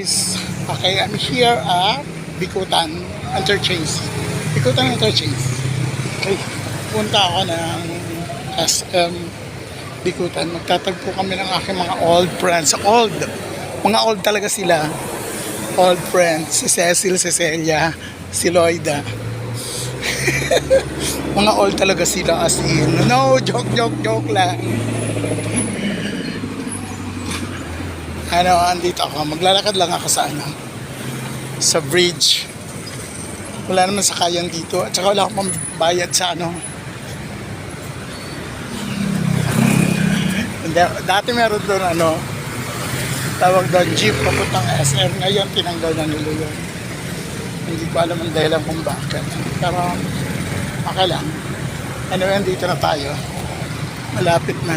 guys. Okay, I'm here at Bikutan Interchange. Bikutan Interchange. Okay, punta ako ng SM Bikutan. Magtatagpo kami ng aking mga old friends. Mga old talaga sila. Old friends. Si Cecil, si Celia, si Lloyda. Mga old talaga sila as in. No, joke lang. Andito ako. Maglalakad lang ako sa bridge. Wala naman sakayan dito. At saka wala akong bayad sa Dati meron doon tawag doon jeep papuntang SM. Ngayon tinanggal na nila yun. Hindi ko alam ang dahilan kung bakit. Pero okay lang. Anyway, dito na tayo. Malapit na.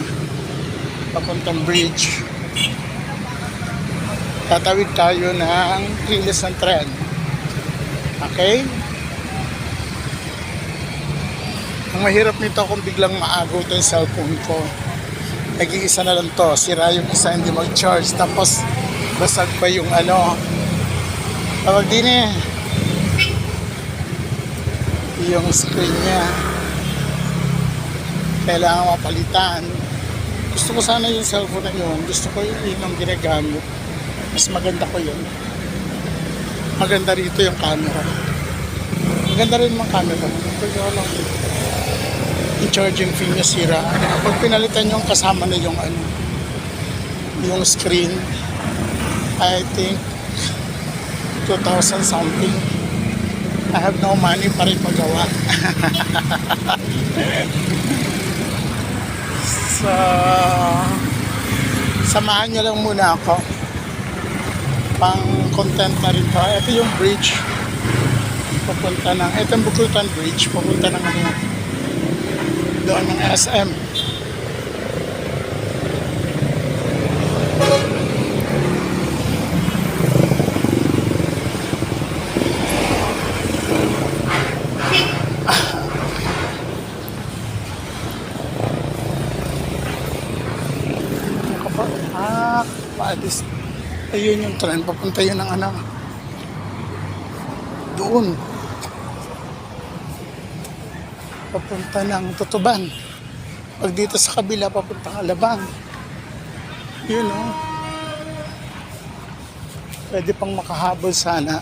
Papuntang bridge. Tatawid tayo ng riles ng tren. Okay? Ang mahirap nito kung biglang maago ito yung cellphone ko. Nag-iisa na lang to. Sira yung isa, hindi mag-charge. Tapos basag pa yung tawag din yung screen niya. Kailangan mapalitan. Gusto ko sana yung cellphone na yun. Gusto ko yun ang ginagamit. Mas maganda ko yun. Maganda rito yung camera. Maganda rin yung camera. Pero yung charging pin niya sira. Pag pinalitan yung kasama na yung screen, I think 2,000 something. I have no money para ipagawa. So, samahan niyo lang muna ako. Pang content na rin to. Ito yung bridge. Papunta ng, ito yung Bikutan Bridge. Papunta ng doon ng SM. Paalis. Ayun yung tren. Papunta yun ng doon. Papunta ng Tutuban. Pag dito sa kabila, papunta ng Alabang. Yun Pwede pang makahabol sana.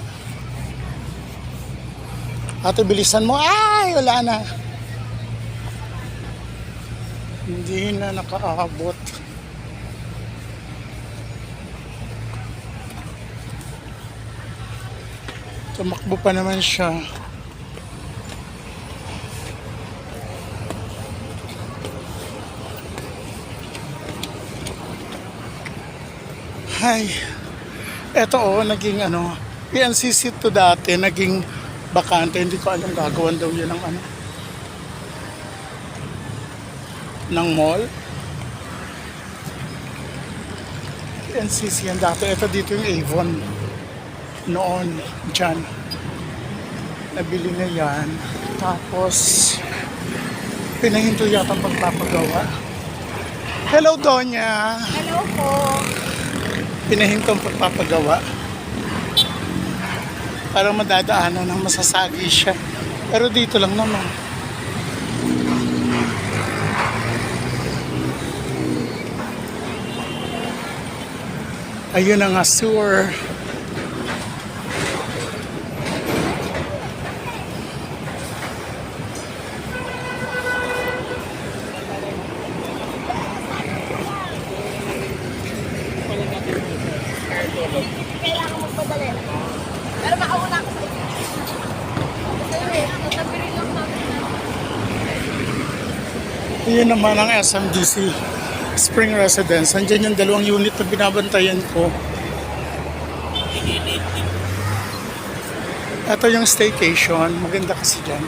Ate, bilisan mo. Ay, wala na. Hindi na nakaabot. Tumakbo pa naman siya. Ay, eto naging PNCC to dati, naging bakante. Hindi ko alam, gagawan daw yun ng mall. PNCC yan dati. Eto dito yung Avon. Noon, dyan. Nabili na yan. Tapos, pinahinto yata pagpapagawa. Hello, Donya! Hello po! Pinahinto ang pagpapagawa. Parang madadaanan ng masasagi siya. Pero dito lang naman. Ayun na nga, sewer. Kailangan magpadali. Pero makauna ako sa inyo. Natabirin lang namin. Yun naman ang SMDC Spring Residence. Andiyan yung 2 unit na binabantayan ko. Ito yung staycation. Maganda kasi dyan.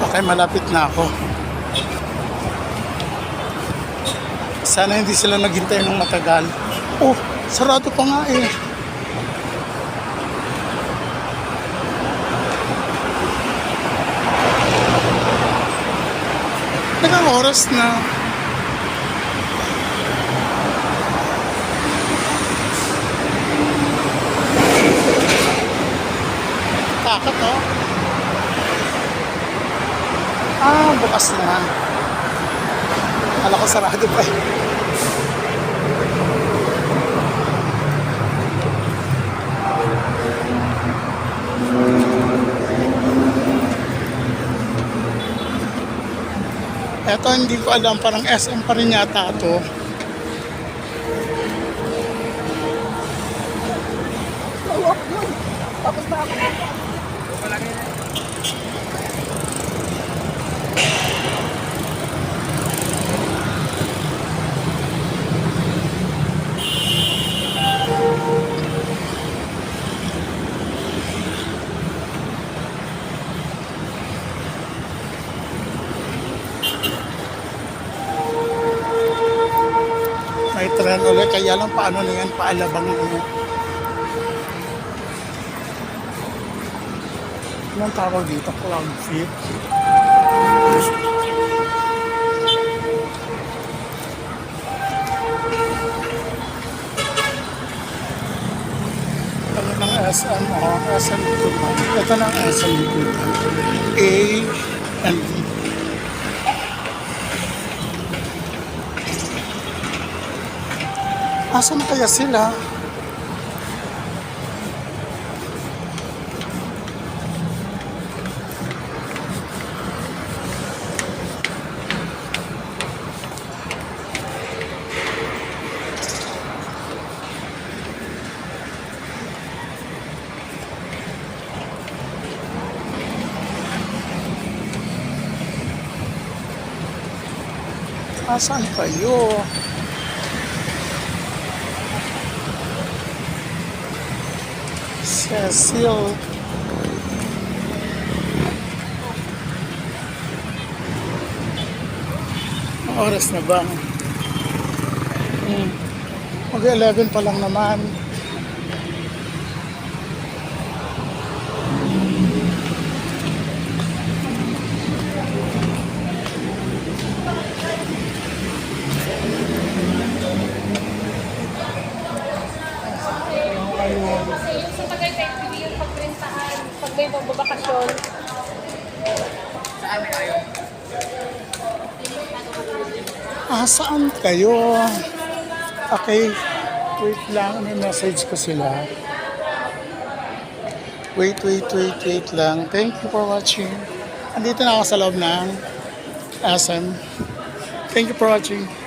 Okay, malapit na ako. Sana hindi sila naghintay ng matagal. Oh, sarado pa nga eh. Anong oras na? Takot, oh. Bukas na. Kala ko sarado pa eh. Eto, hindi ko alam. Parang SM pa rin yata ito. Tapos na ako. May tren ulit. Kaya lang paano na yan? Paalabang na yan. Anong tawag dito? Cloud feet. Ano ng SM? SM Likutan. Ito ng SM Likutan. A and B. Asan kaya sila? Asan kayo? Cecil. Ang oras na ba? Mag-11 pa lang naman. Kasi yung sa Tagaytay, pili yung pagprintahan pag may magbabakasyon. Saan kayo? Okay. Wait lang. May message ko sila. Wait lang. Thank you for watching. Andito na ako sa loob ng SM. Thank you for watching.